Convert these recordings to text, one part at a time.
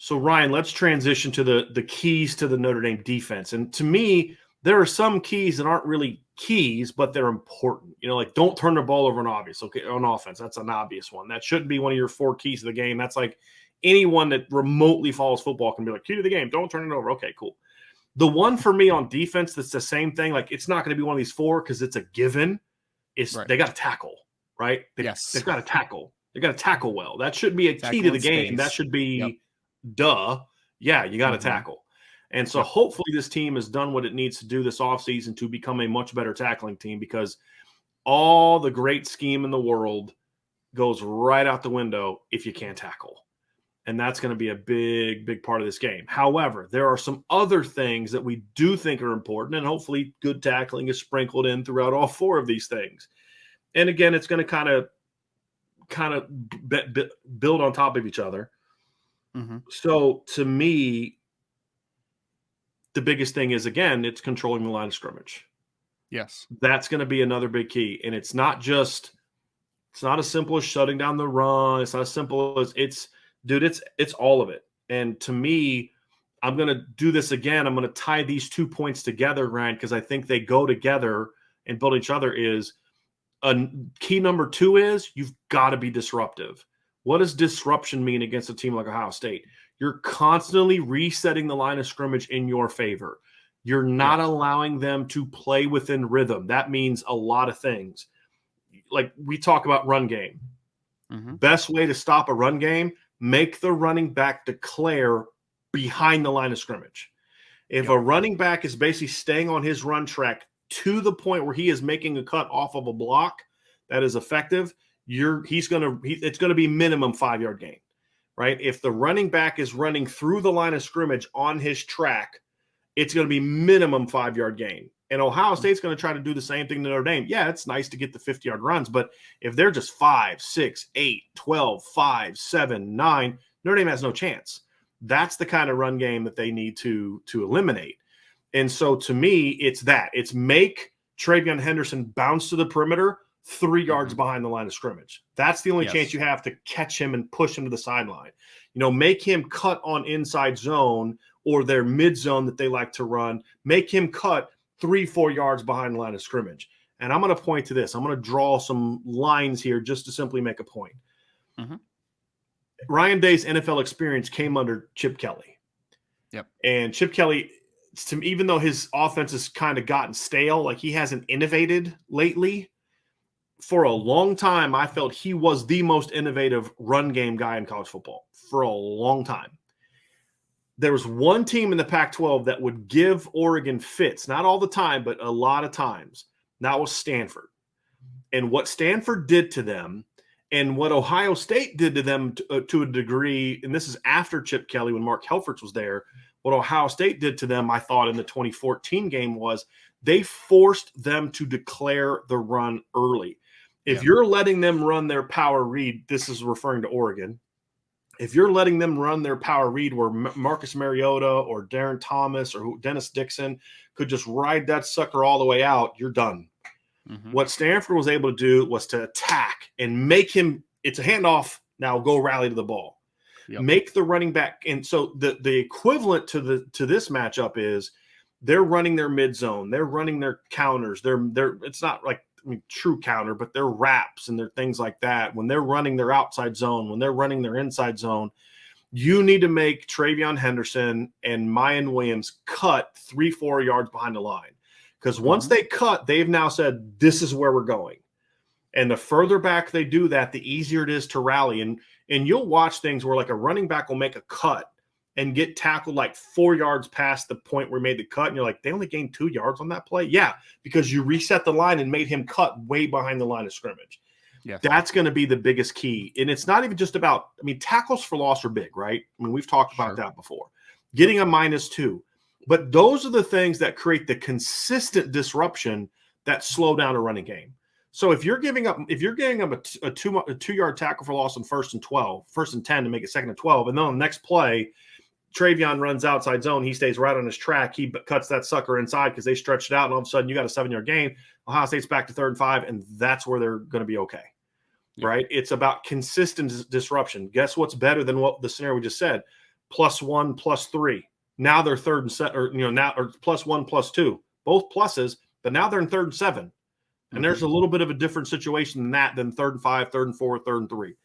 So Ryan, let's transition to the keys to the Notre Dame defense. And to me, there are some keys that aren't really keys, but they're important. Like don't turn the ball over on offense. That's an obvious one. That shouldn't be one of your 4 keys to the game. That's like anyone that remotely follows football can be like, key to the game, don't turn it over. Okay, cool. The one for me on defense that's the same thing, like it's not going to be one of these 4 because it's a given. They got to tackle, right? They've got to tackle. They got to tackle well. That should be a key to the game. That should be duh. Yeah, you got to tackle. And so hopefully this team has done what it needs to do this offseason to become a much better tackling team, because all the great scheme in the world goes right out the window if you can't tackle. And that's going to be a big, big part of this game. However, there are some other things that we do think are important, and hopefully good tackling is sprinkled in throughout all 4 of these things. And again, it's going to kind of build on top of each other. Mm-hmm. So to me, the biggest thing is, again, it's controlling the line of scrimmage. Yes. That's going to be another big key. And it's not as simple as shutting down the run. It's not as simple as it's all of it. And to me, I'm going to do this again. I'm going to tie these 2 points together, Ryan, because I think they go together and build each other. Is key number 2 is you've got to be disruptive. What does disruption mean against a team like Ohio State? You're constantly resetting the line of scrimmage in your favor. You're not allowing them to play within rhythm. That means a lot of things. Like we talk about run game. Mm-hmm. Best way to stop a run game, make the running back declare behind the line of scrimmage. If a running back is basically staying on his run track to the point where he is making a cut off of a block that is effective, it's going to be minimum 5-yard gain. Right? If the running back is running through the line of scrimmage on his track, it's going to be minimum 5-yard gain. And Ohio State's going to try to do the same thing to Notre Dame. Yeah, it's nice to get the 50-yard runs, but if they're just 5, 6, 8, 12, 5, 7, 9, Notre Dame has no chance. That's the kind of run game that they need to eliminate. And so to me, it's that. It's make Travion Henderson bounce to the perimeter 3 yards behind the line of scrimmage. That's the only chance you have to catch him and push him to the sideline. Make him cut on inside zone or their mid zone that they like to run. Make him cut 3-4 yards behind the line of scrimmage. And I'm going to point to this. I'm going to draw some lines here just to simply make a point. Mm-hmm. Ryan Day's NFL experience came under Chip Kelly. Yep. And Chip Kelly, even though his offense has kind of gotten stale, like he hasn't innovated lately, for a long time, I felt he was the most innovative run game guy in college football for a long time. There was one team in the Pac-12 that would give Oregon fits, not all the time, but a lot of times. That was Stanford. And what Stanford did to them and what Ohio State did to them to a degree, and this is after Chip Kelly when Mark Helfrich was there, what Ohio State did to them, I thought, in the 2014 game was they forced them to declare the run early. If you're letting them run their power read, this is referring to Oregon. If you're letting them run their power read where Marcus Mariota or Darren Thomas or Dennis Dixon could just ride that sucker all the way out, you're done. Mm-hmm. What Stanford was able to do was to attack and make him – it's a handoff, now go rally to the ball. Yep. Make the running back – and so the equivalent to this matchup is they're running their mid zone. They're running their counters. It's not like – true counter, but they're wraps and they're things like that. When they're running their outside zone, when they're running their inside zone, you need to make Travion Henderson and Mayan Williams cut 3-4 yards behind the line. Because once they cut, they've now said, this is where we're going. And the further back they do that, the easier it is to rally. And you'll watch things where like a running back will make a cut and get tackled like 4 yards past the point where he made the cut. And you're like, they only gained 2 yards on that play? Yeah, because you reset the line and made him cut way behind the line of scrimmage. Yes. That's going to be the biggest key. And it's not even just about – tackles for loss are big, right? We've talked about that before. Getting a -2. But those are the things that create the consistent disruption that slow down a running game. So if you're giving up a 2-yard tackle for loss on 1st and 10 to make it 2nd and 12, and then on the next play – Travion runs outside zone. He stays right on his track. He cuts that sucker inside because they stretched it out, and all of a sudden you got a 7-yard gain. Ohio State's back to 3rd and 5, and that's where they're going to be okay, right? It's about consistent disruption. Guess what's better than what the scenario we just said? +1, +3. Now they're third and set, or now or +1, +2, both pluses, but now they're in 3rd and 7. And there's a little bit of a different situation than that, than 3rd and 5, 3rd and 4, 3rd and 3.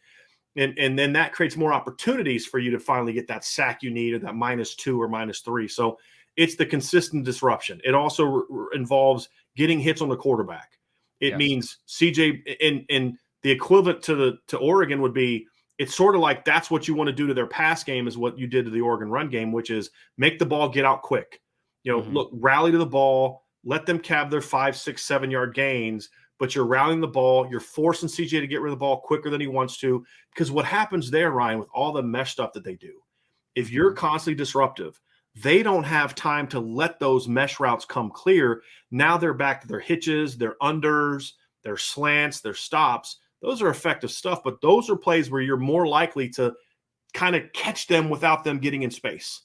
And then that creates more opportunities for you to finally get that sack you need, or that -2 or -3. So it's the consistent disruption. It also involves getting hits on the quarterback. It means CJ, and the equivalent to Oregon would be, it's sort of like that's what you want to do to their pass game is what you did to the Oregon run game, which is make the ball get out quick. Look, rally to the ball, let them have their 5, 6, 7-yard gains, but you're rallying the ball. You're forcing CJ to get rid of the ball quicker than he wants to, because what happens there, Ryan, with all the mesh stuff that they do, if you're constantly disruptive, they don't have time to let those mesh routes come clear. Now they're back to their hitches, their unders, their slants, their stops. Those are effective stuff, but those are plays where you're more likely to kind of catch them without them getting in space.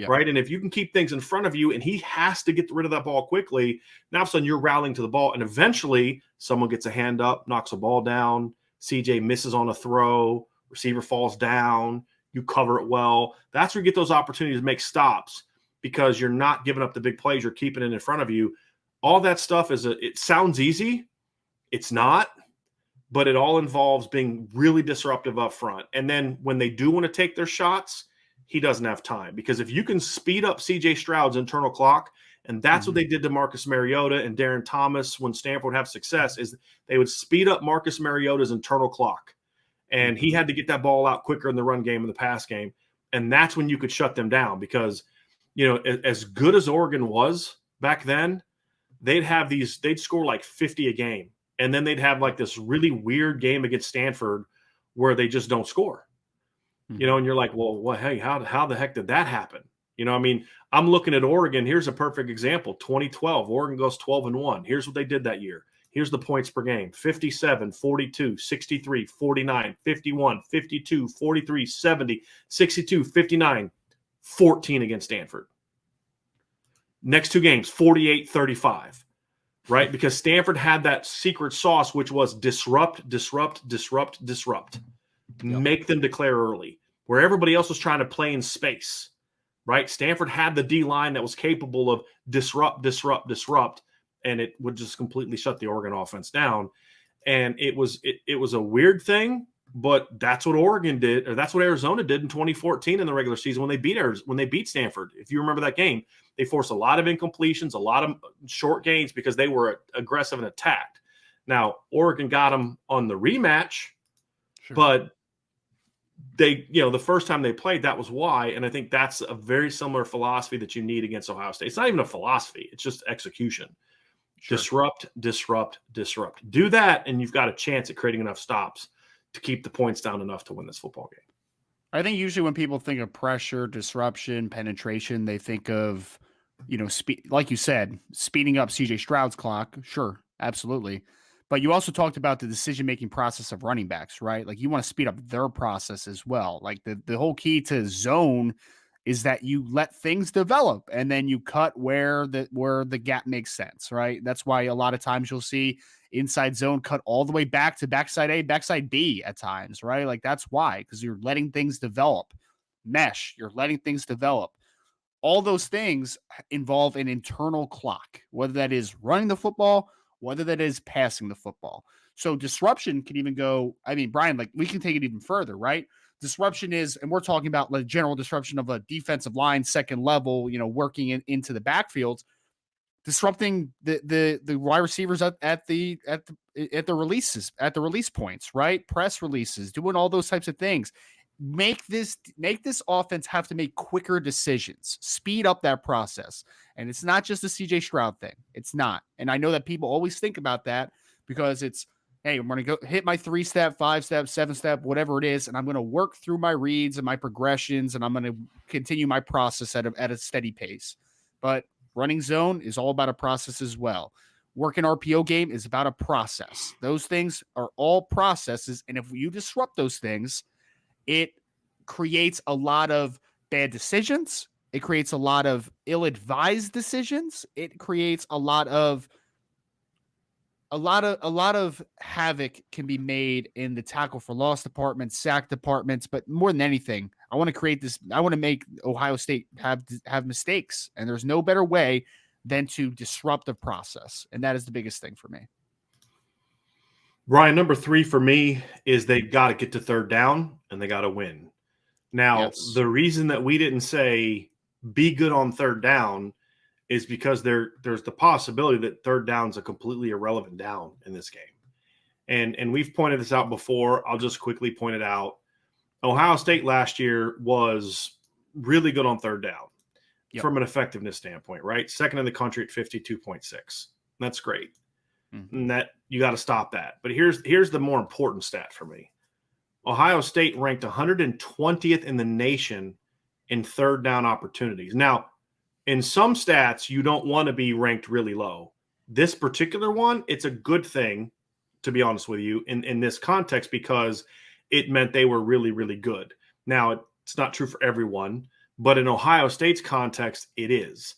Right. And if you can keep things in front of you and he has to get rid of that ball quickly, now all of a sudden you're rallying to the ball, and eventually someone gets a hand up, knocks a ball down, CJ misses on a throw, receiver falls down, you cover it well. That's where you get those opportunities to make stops, because you're not giving up the big plays, you're keeping it in front of you. All that stuff it sounds easy. It's not, but it all involves being really disruptive up front. And then when they do want to take their shots, he doesn't have time, because if you can speed up CJ Stroud's internal clock, and that's what they did to Marcus Mariota and Darren Thomas when Stanford would have success, is they would speed up Marcus Mariota's internal clock, and he had to get that ball out quicker in the run game and the pass game, and that's when you could shut them down. Because as good as Oregon was back then, they'd score like 50 a game, and then they'd have like this really weird game against Stanford where they just don't score. And you're like, well, hey, how the heck did that happen? I'm looking at Oregon. Here's a perfect example. 2012, Oregon goes 12-1. Here's what they did that year. Here's the points per game: 57, 42, 63, 49, 51, 52, 43, 70, 62, 59, 14 against Stanford. Next 2 games, 48, 35. Right? Because Stanford had that secret sauce, which was disrupt, disrupt, disrupt, disrupt. Make them declare early, where everybody else was trying to play in space, right? Stanford had the D-line that was capable of disrupt, disrupt, disrupt, and it would just completely shut the Oregon offense down. And it was a weird thing, but that's what Oregon did, or that's what Arizona did in 2014 in the regular season when they beat Stanford. If you remember that game, they forced a lot of incompletions, a lot of short gains, because they were aggressive and attacked. Now, Oregon got them on the rematch, but they, the first time they played, that was why. And I think that's a very similar philosophy that you need against Ohio State. It's not even a philosophy. It's just execution. Disrupt, disrupt, disrupt. Do that, and you've got a chance at creating enough stops to keep the points down enough to win this football game. I think usually when people think of pressure, disruption, penetration, they think of, like you said, speeding up CJ Stroud's clock. Sure, absolutely. But you also talked about the decision-making process of running backs, right? Like, you want to speed up their process as well. Like, the whole key to zone is that you let things develop, and then you cut where the gap makes sense, right? That's why a lot of times you'll see inside zone cut all the way back to backside A, backside B at times, right? Like, that's why, because you're letting things develop. Mesh, you're letting things develop. All those things involve an internal clock, whether that is running the football, whether that is passing the football. So disruption can even go, Brian, like, we can take it even further, right? Disruption is, and we're talking about the general disruption of a defensive line, second level, working into the backfield, disrupting the wide receivers at the releases, at the release points, right? Press releases, doing all those types of things. Make this offense have to make quicker decisions, speed up that process. And it's not just a CJ Stroud thing. It's not. And I know that people always think about that because it's, hey, I'm going to go hit my 3-step, 5-step, 7-step, whatever it is. And I'm going to work through my reads and my progressions, and I'm going to continue my process at a steady pace. But running zone is all about a process as well. Working RPO game is about a process. Those things are all processes. And if you disrupt those things, it creates a lot of bad decisions. It creates a lot of ill-advised decisions. It creates a lot of a lot of havoc can be made in the tackle for loss departments, sack departments, but more than anything, I want to make Ohio State have mistakes, and there's no better way than to disrupt the process, and that is the biggest thing for me. Ryan, number 3 for me is they got to get to third down and they got to win. Now, Yes. the reason that we didn't say be good on third down is because there's the possibility that third down's a completely irrelevant down in this game. And we've pointed this out before. I'll just quickly point it out. Ohio State last year was really good on third down from an effectiveness standpoint, right? Second in the country at 52.6. That's great. Mm-hmm. And that you got to stop that. But here's the more important stat for me. Ohio State ranked 120th in the nation in third down opportunities. Now, in some stats, you don't want to be ranked really low. This particular one, it's a good thing, to be honest with you, in this context, because it meant they were really, really good. Now, it's not true for everyone, but in Ohio State's context, it is,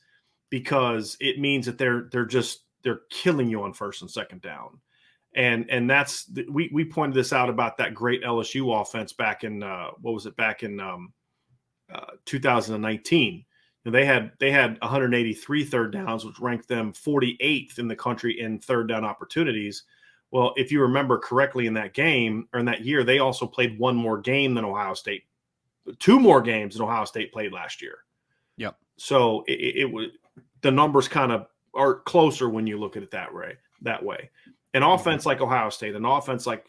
because it means that they're killing you on first and second down. And that's we pointed this out about that great LSU offense back in 2019. They had 183 third downs, which ranked them 48th in the country in third down opportunities. Well, if you remember correctly, in that game or in that year, they also played one more game than Ohio State, 2 more games than Ohio State played last year. Yep. So it was, the numbers kind of are closer when you look at it that way. An offense like Ohio State, an offense like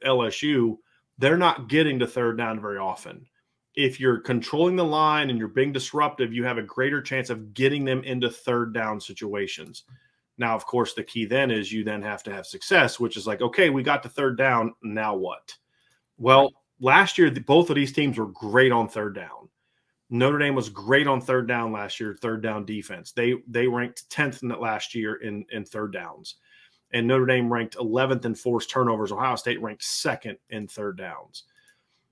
LSU, they're not getting to third down very often. If you're controlling the line and you're being disruptive, you have a greater chance of getting them into third down situations. Now, of course, the key then is you then have to have success, which is like, okay, we got to third down. Now what? Well, last year, both of these teams were great on third down. Notre Dame was great on third down last year, third down defense. They ranked 10th in that last year in third downs. And Notre Dame ranked 11th in forced turnovers. Ohio State ranked 2nd in third downs.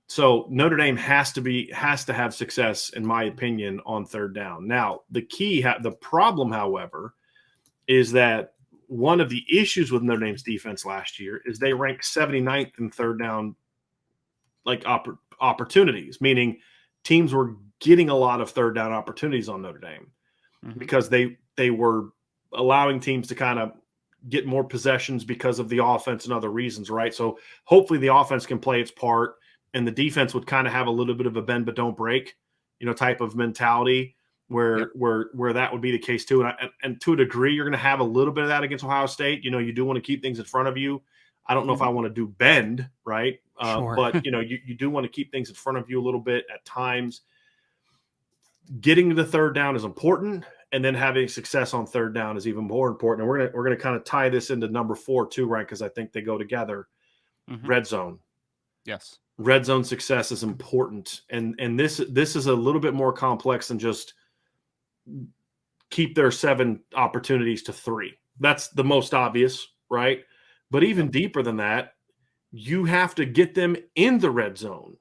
So Notre Dame has to have success, in my opinion, on third down. Now, the problem, however, is that one of the issues with Notre Dame's defense last year is they ranked 79th in third down opportunities, meaning teams were getting a lot of third down opportunities on Notre Dame because they were allowing teams to kind of get more possessions because of the offense and other reasons, right? So hopefully the offense can play its part and the defense would kind of have a little bit of a bend but don't break, type of mentality where that would be the case too. And to a degree, you're going to have a little bit of that against Ohio State. You do want to keep things in front of you. I don't know if I want to do bend, right? Sure. But, you do want to keep things in front of you a little bit at times. Getting to the third down is important, and then having success on third down is even more important. And we're gonna kind of tie this into number 4 too, right? Because I think they go together. Red zone. Yes. Red zone success is important, and this is a little bit more complex than just keep their 7 opportunities to 3. That's the most obvious, right? But even deeper than that, you have to get them in the red zone.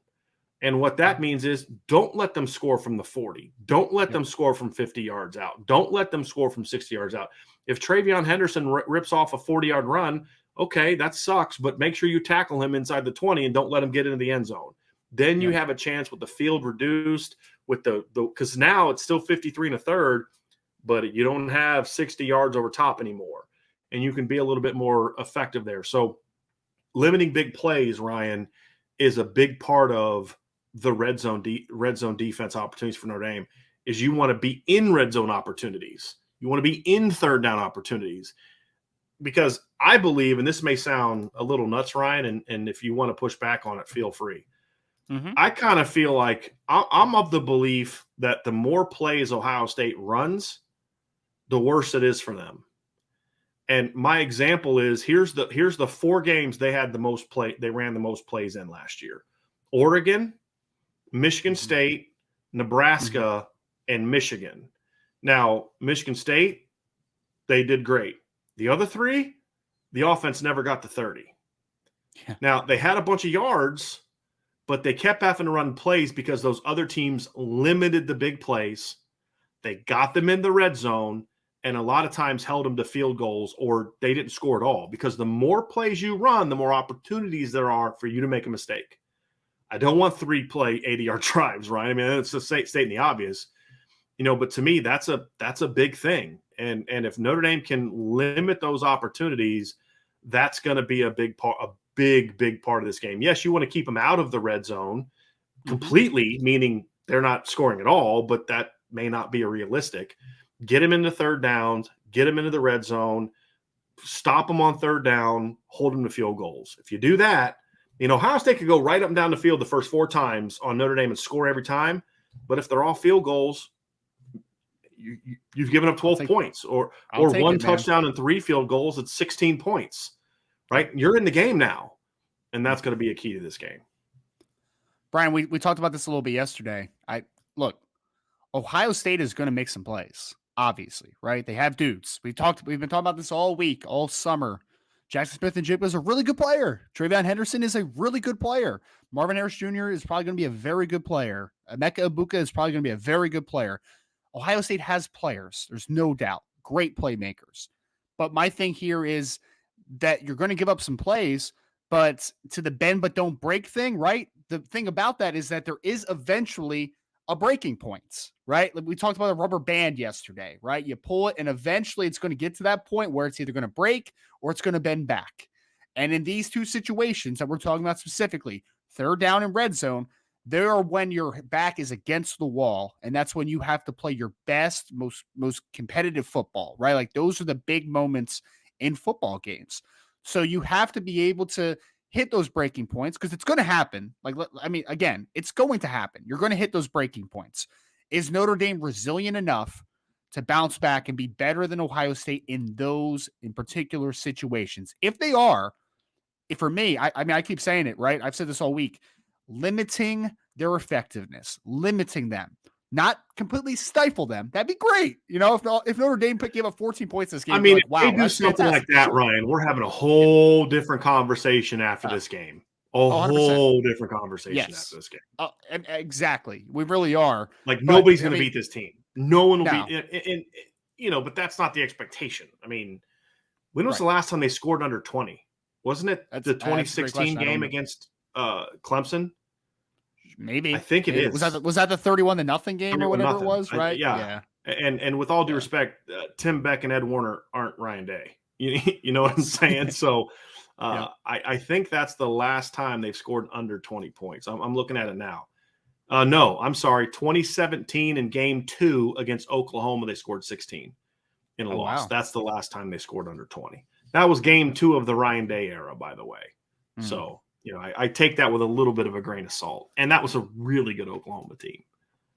And what that means is don't let them score from the 40. Don't let them score from 50 yards out. Don't let them score from 60 yards out. If Travion Henderson rips off a 40-yard run, okay, that sucks, but make sure you tackle him inside the 20 and don't let him get into the end zone. Then you have a chance with the field reduced, with because now it's still 53 1/3, but you don't have 60 yards over top anymore. And you can be a little bit more effective there. So limiting big plays, Ryan, is a big part of the red zone defense opportunities for Notre Dame. Is you want to be in red zone opportunities. You want to be in third down opportunities. Because I believe, and this may sound a little nuts, Ryan, and if you want to push back on it, feel free. I kind of feel like I'm of the belief that the more plays Ohio State runs, the worse it is for them. And my example is here's the 4 games they had the most play. They ran the most plays in last year: Oregon, Michigan State, Nebraska, and Michigan. Now, Michigan State, they did great. The other 3, the offense never got to 30. Yeah. Now, they had a bunch of yards, but they kept having to run plays because those other teams limited the big plays. They got them in the red zone. and a lot of times held them to field goals, or they didn't score at all, because the more plays you run, the more opportunities there are for you to make a mistake. I don't want 3-play 80-yard drives, right? I mean, it's just stating the obvious, but to me, that's a big thing. And if Notre Dame can limit those opportunities, that's going to be a big part of this game. Yes, you want to keep them out of the red zone completely, meaning they're not scoring at all, but that may not be a realistic. Get them into third downs, get them into the red zone, stop them on third down, hold them to field goals. If you do that, Ohio State could go right up and down the field the first 4 times on Notre Dame and score every time. But if they're all field goals, you've given up 12 points, or 1 touchdown and 3 field goals. It's 16 points, right? You're in the game now, and that's going to be a key to this game. Brian, we talked about this a little bit yesterday. Look, Ohio State is going to make some plays, obviously, right? They have dudes. We've been talking about this all week, all summer. Jackson Smith-Njigba is a really good player. Travion Henderson is a really good player. Marvin Harris Jr. is probably going to be a very good player. Emeka Egbuka is probably going to be a very good player. Ohio State has players. There's no doubt. Great playmakers. But my thing here is that you're going to give up some plays, but to the bend but don't break thing, right? The thing about that is that there is eventually a breaking point, right? Like we talked about a rubber band yesterday, right? You pull it and eventually it's going to get to that point where it's either going to break or it's going to bend back. And in these 2 situations that we're talking about specifically, third down and red zone, there are when your back is against the wall, and that's when you have to play your best, most competitive football, right? Like those are the big moments in football games. So you have to be able to hit those breaking points, because it's going to happen. Again, it's going to happen. You're going to hit those breaking points. Is Notre Dame resilient enough to bounce back and be better than Ohio State in particular situations? If they are, for me, I keep saying it, right? I've said this all week, limiting their effectiveness, limiting them, not completely stifle them. That'd be great. If Notre Dame gave up 14 points this game, if they do something like that, Ryan, we're having a whole different conversation after this game. A whole different conversation after this game. Exactly. We really are. Like, nobody's going to beat this team. No one will beat. But that's not the expectation. I mean, when was the last time they scored under 20? Wasn't it the 2016 game against Clemson? Maybe. I think it is. Was that the 31-0 game or whatever it was, right? Yeah. And with all due respect, Tim Beck and Ed Warner aren't Ryan Day. You know what I'm saying? So I think that's the last time they've scored under 20 points. I'm looking at it now. No, I'm sorry. 2017 in game 2 against Oklahoma, they scored 16 in a loss. Wow. That's the last time they scored under 20. That was game 2 of the Ryan Day era, by the way. So, I take that with a little bit of a grain of salt. And that was a really good Oklahoma team.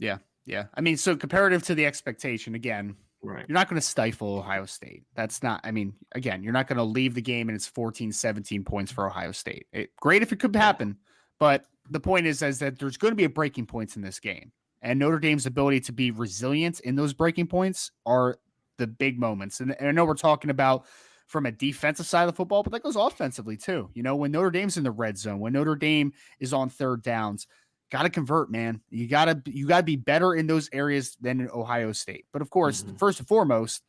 Yeah. Yeah. I mean, so comparative to the expectation, again, right, you're not going to stifle Ohio State. That's not, again, you're not going to leave the game and it's 14, 17 points for Ohio State. Great if it could happen, but the point is that there's going to be a breaking points in this game. And Notre Dame's ability to be resilient in those breaking points are the big moments. And I know we're talking about from a defensive side of the football, but that goes offensively too. When Notre Dame's in the red zone, when Notre Dame is on third downs, got to convert, man. You got to be better in those areas than in Ohio State. But of course, first and foremost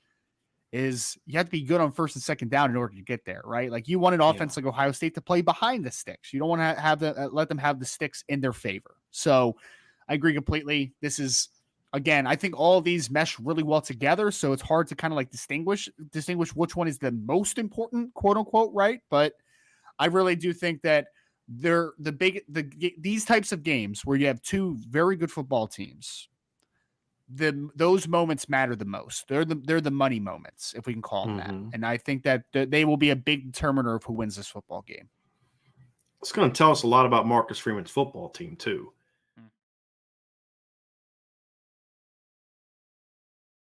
is you have to be good on first and second down in order to get there, right? Like you want an offense like Ohio State to play behind the sticks. You don't want to let them have the sticks in their favor. So I agree completely. This is, again, I think all of these mesh really well together. So it's hard to kind of like distinguish which one is the most important, quote unquote, right? But I really do think that these types of games where you have 2 very good football teams, those moments matter the most. They're the money moments, if we can call them that. And I think that they will be a big determiner of who wins this football game. It's going to tell us a lot about Marcus Freeman's football team too.